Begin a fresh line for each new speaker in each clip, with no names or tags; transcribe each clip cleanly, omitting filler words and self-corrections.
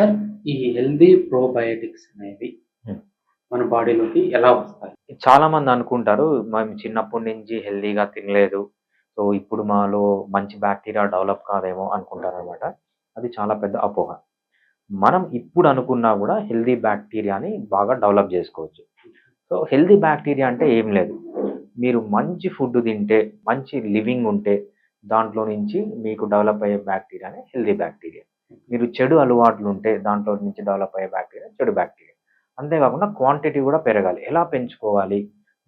Sir, ఈ healthy probiotics అనేవి
హ్మ్.
మన బాడీలోకి ఎలా వస్తాయి?
చాలామంది అనుకుంటారు, మేము చిన్నప్పటి నుంచి హెల్తీగా తినలేదు. సో, ఇప్పుడు మాలో మంచి బాక్టీరియా డెవలప్ కాదేమో అనుకుంటారనమాట. అది చాలా పెద్ద అపోహ. మనం ఇప్పుడు అనుకున్నా గూడా హెల్తీ బాక్టీరియాని బాగా డెవలప్ జేసుకోవచ్చు. సో, హెల్తీ బాక్టీరియా అంటే ఏం లేదు. మీరు మంచి ఫుడ్ తింటే, మంచి లివింగ్ ఉంటే, దాంట్లో నుంచి మీకు డెవలప్ అయ్యే బాక్టీరియానే హెల్తీ బాక్టీరియా. మీరు చెడు అలవాట్లుంటే, దాంట్లో నుంచి డెవలప్ అయ్యే బాక్టీరియా చెడు బాక్టీరియా. అంతే కాకుండా క్వాంటిటీ కూడా పెరగాలి. ఎలా పెంచుకోవాలి?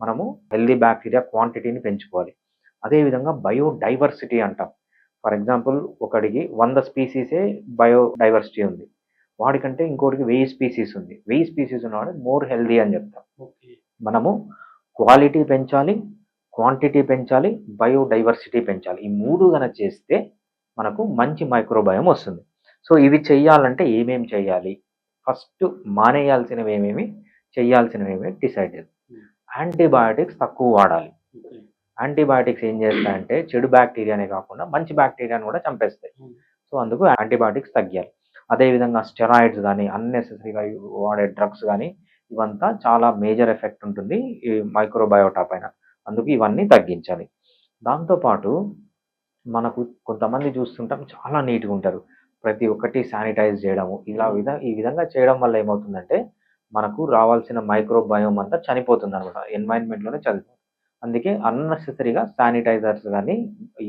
మనము హెల్తీ బాక్టీరియా క్వాంటిటీని పెంచుకోవాలి. అదేవిధంగా బయోడైవర్సిటీ అంటాం. ఫర్ ఎగ్జాంపుల్ ఒకడికి 100 స్పీసీసే బయోడైవర్సిటీ ఉంది. వాడికంటే ఇంకోడికి 1000 స్పీసీస్ ఉంది. 1000 స్పీసీస్ ఉన్నవాడు మోర్ హెల్తీ అని చెప్తాం.
ఓకే.
మనము క్వాలిటీ పెంచాలి, క్వాంటిటీ పెంచాలి, బయోడైవర్సిటీ పెంచాలి. ఈ 3 గనక చేస్తే మనకు మంచి మైక్రోబయోమ్ వస్తుంది. సో, ఇవి చెయ్యాలంటే ఏమేం చేయాలి? ఫస్ట్ మానేయాల్సినవేమేమి, చేయాల్సినవేమేమి డిసైడ్ చేద్దాం.
హ్మ్.
యాంటీబయాటిక్స్ తక్కువ వాడాలి.
ఓకే.
యాంటీబయాటిక్స్ ఏం చేస్తాయంటే చెడు బాక్టీరియానే కాకుండా మంచి బాక్టీరియాని కూడా చంపేస్తాయి.
హ్మ్.
సో, అందుకు యాంటీబయాటిక్స్ తగ్గియాలి. అదేవిధంగా స్టెరాయిడ్స్ గానీ, అన్నెసెసరీగా వాడే డ్రగ్స్ గానీ, ఇవంతా చాలా మేజర్ ఎఫెక్ట్ ఉంటుంది ఈ మైక్రోబయోటా పైన. అందుకు ఇవన్నీ తగ్గించాలి. దాంతో పాటు మనకు కొంతమంది చూస్తుంటాం చాలా నీట్‌గా ఉంటారు. ప్రతి ఒక్కటి శానిటైజ్ చేయడము, ఈ విధంగా చేయడం వల్ల ఏమవుతుందంటే, మనకు రావాల్సిన మైక్రోబయోమ్ అంతా చనిపోతుందనమాట. ఎన్వైర్న్‌మెంట్‌లోనే చనిపోతుంది. అందుకే అన్నెసెసరీగా శానిటైజర్స్ గాని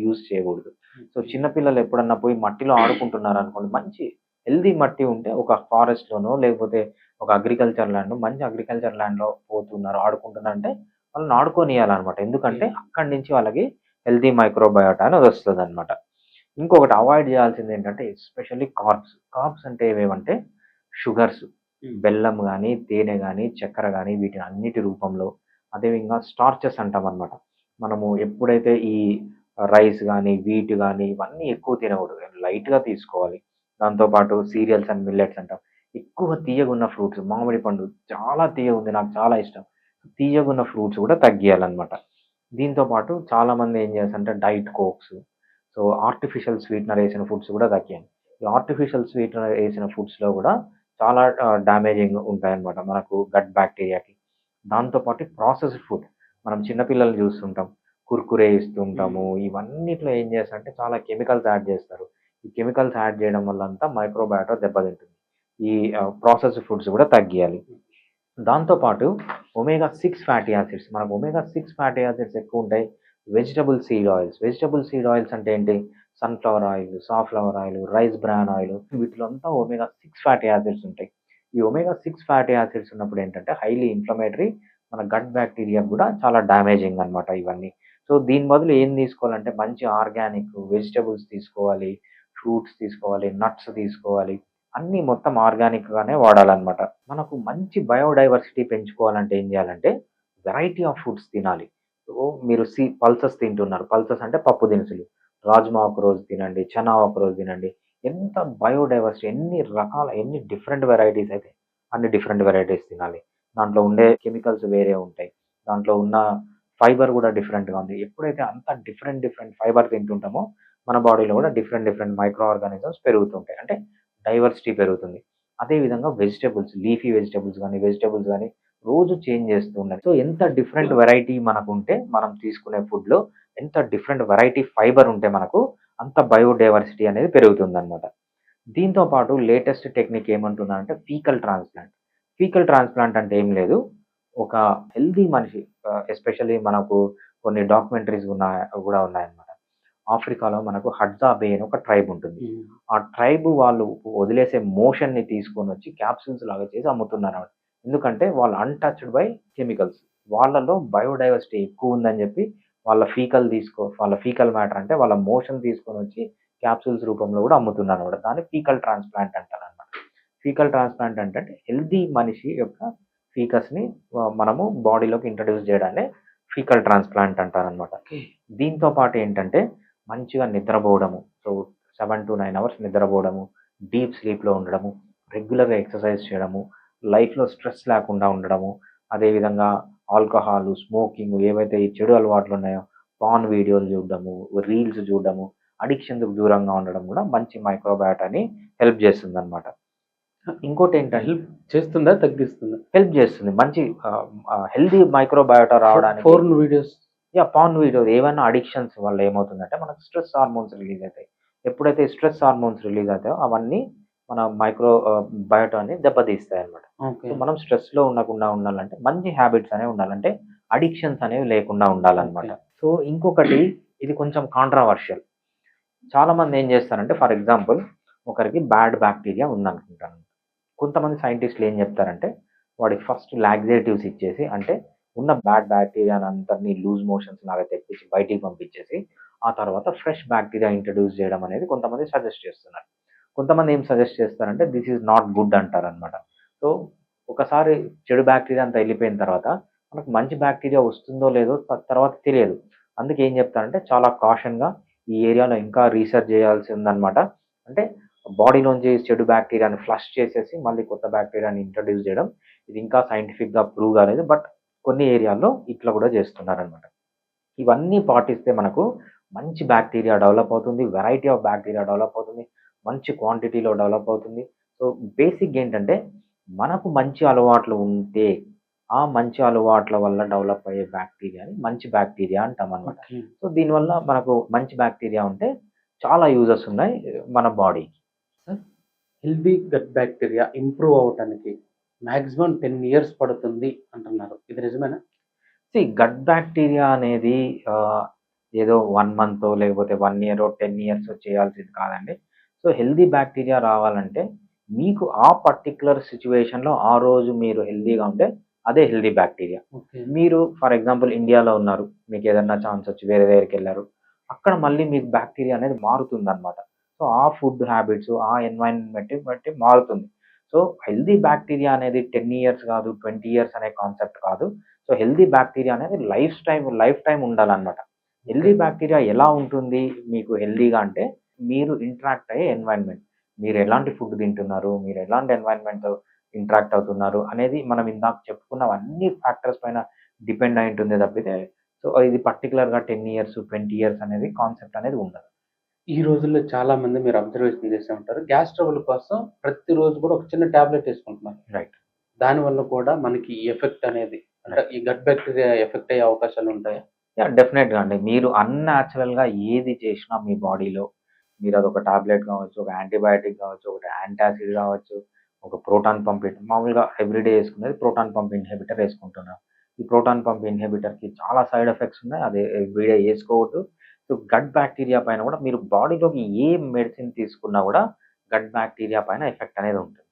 యూజ్ చేయకూడదు. సో, చిన్న పిల్లలు ఎప్పుడన్నా పోయి మట్టిలో ఆడుకుంటున్నారనుకోండి, మంచి హెల్తీ మట్టి ఉంటే ఒక ఫారెస్ట్‌లోనో లేకపోతే ఒక మంచి అగ్రికల్చర్ ల్యాండ్‌లో పోతున్నారు, ఆడుకుంటున్నారంటే వాళ్ళని ఆడుకోనియాలనమాట. ఎందుకంటే అక్కడి నుంచి వాళ్ళకి హెల్తీ మైక్రోబయోటా అనేది వస్తదనమాట. ఇంకొకటి అవాయిడ్ చేయాల్సిందేంటంటే ఎస్పెషల్లీ కార్బ్స్. కార్బ్స్ అంటే ఏవేవంటే షుగర్స్.
హ్మ్.
బెల్లం గానీ, తేనె గానీ, చక్కెర గానీ వీటిని అన్నిటి రూపంలో, అదేవిధంగా స్టార్చెస్ అంటామనమాట. మనము ఎప్పుడైతే ఈ రైస్ గానీ, వీట్ గానీ ఇవన్నీ ఎక్కువ తినకూడదు. లైట్‌గా తీసుకోవాలి. దాంతో పాటు సీరియల్స్ అండ్ మిల్లెట్స్ అంటాం. ఎక్కువ తియ్యగున్న ఫ్రూట్స్, మామిడి పండు చాలా తియ్యగుంది, నాకు చాలా ఇష్టం. తియ్యగున్న ఫ్రూట్స్ కూడా తగ్గియాలనమాట. దీంతో పాటు చాలామంది ఏం చేస్తారంటే diet cokes, so artificial sweetener ఏసిన ఫుడ్స్ కూడా తగ్గియాలి. ఈ ఆర్టిఫిషియల్ స్వీటనర్ ఏసిన ఫుడ్స్‌లో కూడా చాలా డ్యామేజింగ్ ఉంటాయన్నమాట మనకు గట్ బ్యాక్టీరియాకి. దాంతో పాటు ప్రాసెస్డ్ ఫుడ్. మనం చిన్న పిల్లల్ని చూస్తుంటాం. కుర్కురే ఇస్తూ ఉంటాము. ఇవన్నిట్లో ఏం చేస్తారంటే చాలా కెమికల్స్ యాడ్ చేస్తారు. ఈ కెమికల్స్ యాడ్ చేయడం వల్లంతా మైక్రోబయోటా దెబ్బతింటుంది. ఈ ప్రాసెస్డ్ ఫుడ్స్ కూడా తగ్గియాలి. దాంతో పాటు ఒమేగా 6 ఫ్యాటీ యాసిడ్స్. మనకు ఒమేగా 6 ఫ్యాటీ యాసిడ్స్ ఎక్కువుంటాయి. వెజిటబుల్ సీడ్ ఆయిల్స్ అంటే ఏంటి? Sunflower oil, safflower oil, rice bran oil వీటిలో అంతా ఒమేగా 6 ఫ్యాటీ యాసిడ్స్ ఉంటాయి. ఈ ఒమేగా 6 ఫ్యాటీ యాసిడ్స్ ఉన్నప్పుడు ఏంటంటే హైలీ ఇన్‌ఫ్లమేటరీ, మన గట్ బ్యాక్టీరియాకి గూడా చాలా డ్యామేజింగ్ అన్నమాట ఇవన్నీ. సో, దీని బదులు ఏం తీసుకోవాలంటే మంచి ఆర్గానిక్ వెజిటబుల్స్ తీసుకోవాలి, ఫ్రూట్స్ తీసుకోవాలి, నట్స్ తీసుకోవాలి. అన్నీ మొత్తం ఆర్గానిక్‌గానే వాడాలన్నమాట. మనకు మంచి బయోడైవర్సిటీ పెంచుకోవాలంటే ఏం చేయాలంటే వెరైటీ ఆఫ్ ఫుడ్స్ తినాలి. సో, మీరు పల్సెస్ తింటున్నారు. పల్సెస్ అంటే పప్పు దినుసులు. రాజ్మా ఒకరోజు తినండి, చనా ఒకరోజు తినండి. ఎంత బయోడైవర్సిటీ ఎన్ని డిఫరెంట్ వెరైటీస్ అయితే అన్ని డిఫరెంట్ వెరైటీస్ తినాలి. దాంట్లో ఉండే కెమికల్స్ వేరే ఉంటాయి. దాంట్లో ఉన్న ఫైబర్ గూడా డిఫరెంట్‌గా ఉంది. ఎప్పుడైతే అంత డిఫరెంట్ ఫైబర్ తింటుంటామో మన బాడీలో గూడా డిఫరెంట్ మైక్రో ఆర్గానిజమ్స్ పెరుగుతుంటాయి. అంటే డైవర్సిటీ పెరుగుతుంది. అదే విధంగా లీఫీ వెజిటబుల్స్ గాని రోజు చేంజ్ చేస్తూ ఉండాలి. సో, ఎంత డిఫరెంట్ వెరైటీ మనకుంటే మనం తీసుకునే ఫుడ్‌లో ఎంత డిఫరెంట్ వెరైటీ ఫైబర్ ఉంటే మనకు అంత బయోడైవర్సిటీ అనేది పెరుగుతుందనమాట. దీంతో పాటు లేటెస్ట్ టెక్నిక్ ఏమంటుందంటే ఫీకల్ ట్రాన్స్‌ప్లాంట్. ఫీకల్ ట్రాన్స్‌ప్లాంట్ అంటే ఏం లేదు. ఒక హెల్తీ మనిషి, ఎస్పెషల్లీ మనకు కొన్ని డాక్యుమెంటరీస్ గూడా ఉన్నాయన్నమాట. ఆఫ్రికాలో మనకు హడ్జా బే అని ఒక ట్రైబ్ ఉంటుంది.
హ్మ్.
ఆ ట్రైబ్ వాళ్ళు వదిలేసే మోషన్‌ని తీసుకొనొచ్చి క్యాప్సూల్స్ లాగా చేసి అమ్ముతున్నారన్నమాట. ఎందుకంటే వాళ్ళు అన్‌టచ్డ్ బై కెమికల్స్. వాళ్ళలో బయోడైవర్సిటీ ఎక్కువుందని జెప్పి వాళ్ళ ఫీకల్ మ్యాటర్ అంటే వాళ్ళ మోషన్ తీసుకొనొచ్చి క్యాప్సూల్స్ రూపంలో గూడా అమ్ముతున్నారన్నమాట. దాన్ని ఫీకల్ ట్రాన్స్‌ప్లాంట్ అంటారన్నమాట. ఫీకల్ ట్రాన్స్‌ప్లాంట్ అంటే హెల్తీ మనిషి యొక్క ఫీకస్‌ని మనము బాడీలోకి ఇంట్రొడ్యూస్ జేయడాన్నే ఫీకల్ ట్రాన్స్‌ప్లాంట్ అంటారన్నమాట.
ఓకే.
దీంతో పాటు ఏంటంటే మంచిగా నిద్రబోవడము. సో, 7-9 అవర్స్ నిద్రబోవడము, డీప్ స్లీప్‌లో ఉండడము, రెగ్యులర్‌గా ఎక్సర్‌సైజ్ చేయడము, లైఫ్‌లో స్ట్రెస్ లేకుండా ఉండడము, అదేవిధంగా ఆల్కహాలు, స్మోకింగ్ ఏవైతే ఈ చెడు అలవాట్లున్నాయో పార్న్ వీడియోలు చూడడము, రీల్స్ చూడడము, అడిక్షన్‌కి దూరంగా ఉండడం కూడా మంచి మైక్రోబయోటాని హెల్ప్ చేస్తుందన్నమాట. ఇంకోటి ఏంటంటే
హెల్ప్ చేస్తుందా? తగ్గిస్తుందా?
హెల్ప్ చేస్తుంది. మంచి హెల్తీ మైక్రోబయోటా రావడానికి.
Porn videos.
పార్న్ వీడియోస్ ఏవైనా అడిక్షన్స్ వల్ల ఏమవుతుందంటే మనకు స్ట్రెస్ హార్మోన్స్ రిలీజ్ అవుతాయి. ఎప్పుడైతే స్ట్రెస్ హార్మోన్స్ రిలీజ్ అవుతాయో అవన్నీ మన బయోటాని దెబ్బతీస్తాయన్నమాట.
ఓకే.
సో, మనం స్ట్రెస్‌లో ఉండకుండా ఉండాలంటే మంచి హ్యాబిట్స్ అనేవి ఉండాలంటే అడిక్షన్స్ అనేవి లేకుండా ఉండాలన్నమాట.
ఓకే.
సో, ఇంకొకటి ఇది కొంచెం కాంట్రోవర్షియల్. చాలామంది ఏం చేస్తారంటే ఫర్ ఎగ్జాంపుల్ ఒకరికి బ్యాడ్ బ్యాక్టీరియా ఉందనుకుంటాను. కొంతమంది సైంటిస్టులు ఏం చెప్తారంటే వాడికి ఫస్ట్ లాక్సేటివ్స్ ఇచ్చేసి అంటే ఉన్న బ్యాడ్ బ్యాక్టీరియాని అంతటిని లూజ్ మోషన్స్ లాగా తెప్పించి బయటికి పంపించేసి ఆ తర్వాత ఫ్రెష్ బ్యాక్టీరియా ఇంట్రడ్యూస్ చేయడం అనేది కొంతమంది సజెస్ట్ చేస్తున్నారు. కొంతమంది ఏం సజెస్ట్ చేస్తారంటే దిస్ ఈజ్ నాట్ గుడ్ అంటారనమాట. సో ఒకసారి చెడు బ్యాక్టీరియా అంతా వెళ్ళిపోయిన తర్వాత మనకు మంచి బ్యాక్టీరియా వస్తుందో లేదో తర్వాత తెలియదు. అందుకే ఏం చెప్తారంటే చాలా కాషన్‌గా ఈ ఏరియాలో ఇంకా రీసెర్చ్ చేయాల్సి ఉందనమాట. అంటే బాడీలోంచి చెడు బ్యాక్టీరియాని ఫ్లష్ చేసేసి మళ్ళీ కొత్త బ్యాక్టీరియాని ఇంట్రడ్యూస్ చేయడం. ఇది ఇంకా సైంటిఫిక్‌గా ప్రూవ్ కాలేదు. బట్ కొన్ని ఏరియాల్లో ఇట్లా కూడా చేస్తున్నారనమాట. ఇవన్నీ పాటిస్తే మనకు మంచి బ్యాక్టీరియా డెవలప్ అవుతుంది. వెరైటీ ఆఫ్ బ్యాక్టీరియా డెవలప్ అవుతుంది. మంచి క్వాంటిటీలో డెవలప్ అవుతుంది. సో, బేసిక్‌గా ఏంటంటే మనకు మంచి అలవాట్లు ఉంటే, ఆ మంచి అలవాట్ల వల్ల డెవలప్ అయ్యే బ్యాక్టీరియాని మంచి బ్యాక్టీరియా అంటామనమాట.
ఓకే.
సో, దీనివల్ల మనకు మంచి బ్యాక్టీరియా ఉంటే చాలా యూజెస్ ఉన్నాయి మన బాడీకి.
Sir, healthy gut bacteria improve అవ్వటానికి మాక్సిమం 10 ఇయర్స్ పడుతుంది అంటున్నారు. ఇది నిజమేనా?
గట్ బ్యాక్టీరియా అనేది ఏదో 1 మంతో లేకపోతే 1 ఇయరో, 10 ఇయర్సో చేయాల్సింది కాదండి. సో, హెల్తీ బ్యాక్టీరియా రావాలంటే మీకు ఆ పర్టిక్యులర్ సిట్యుయేషన్‌లో ఆ రోజు మీరు హెల్తీగా ఉంటే అదే హెల్తీ బ్యాక్టీరియా.
ఓకే.
మీరు ఫర్ ఎగ్జాంపుల్ ఇండియాలో ఉన్నారు. మీకేదన్నా ఛాన్స్ వచ్చి వేరే దగ్గరికెళ్లారు. అక్కడ మళ్ళీ మీకు బ్యాక్టీరియా అనేది మారుతుందనమాట. సో, ఆ ఫుడ్ హ్యాబిట్స్, ఆ ఎన్వైర్న్‌మెంట్ బట్టి మారుతుంది. సో, హెల్తీ బ్యాక్టీరియా అనేది 10 ఇయర్స్ కాదు, 20 ఇయర్స్ అనే కాన్సెప్ట్ కాదు. సో, హెల్తీ బ్యాక్టీరియా అనేది లైఫ్ టైమ్ ఉండాలనమాట. హెల్తీ బ్యాక్టీరియా ఎలా ఉంటుంది మీకు హెల్తీగా అంటే మీరు ఇంటరాక్ట్ అయ్యే ఎన్వైర్న్‌మెంట్. మీరు ఎలాంటి ఫుడ్ తింటున్నారు? మీరు ఎలాంటి ఎన్వైర్న్‌మెంట్‌తో ఇంటరాక్ట్ అవుతున్నారు? అనేది మనం ఇందాక చెప్పుకున్నవన్నీ ఫ్యాక్టర్స్ పైన డిపెండ్ అయి ఉంటుంది తప్పితే సో, ఇది పర్టిక్యులర్‌గా 10 ఇయర్స్, 20 ఇయర్స్ అనేది కాన్సెప్ట్ అనేది ఉండదు.
ఈ రోజుల్లో చాలా మంది మీరు అబ్జర్వేషన్ చేసే ఉంటారు. గ్యాస్ ట్రబుల్ కోసం ప్రతిరోజు కూడా ఒక చిన్న టాబ్లెట్ ఏసుకుంటున్నారు.
రైట్.
దానివల్ల కూడా మనకి ఈ ఎఫెక్ట్ అనేది అంటే ఈ గట్ బ్యాక్టీరియా ఎఫెక్ట్ అయ్యే అవకాశాలుంటాయా?
డెఫినెట్‌గా అండి. మీరు అన్‌నాచురల్‌గా ఏది చేసినా మీ బాడీలో మీరదొక టాబ్లెట్ కావచ్చు, ఒక యాంటీబయాటిక్ కావచ్చు, ఒకటి యాంటాసిడ్ కావచ్చు, ఒక ప్రోటాన్ పంప్ మామూలుగా ఎవ్రీడే యేసుకునేది ప్రోటాన్ పంప్ ఇన్హిబిటర్ యేసుకుంటున్నాం. ఈ ప్రోటాన్ పంప్ ఇన్హిబిటర్‌కి చాలా సైడ్ ఎఫెక్ట్స్ ఉన్నాయి. అది ఎవ్రీడే యేసుకోవద్దు. సో, గట్ బ్యాక్టీరియా పైన కూడా మీరు బాడీలోకి ఏ మెడిసిన్ తీసుకున్నా కూడా గట్ బ్యాక్టీరియా పైన ఎఫెక్ట్ అనేది ఉంటుంది.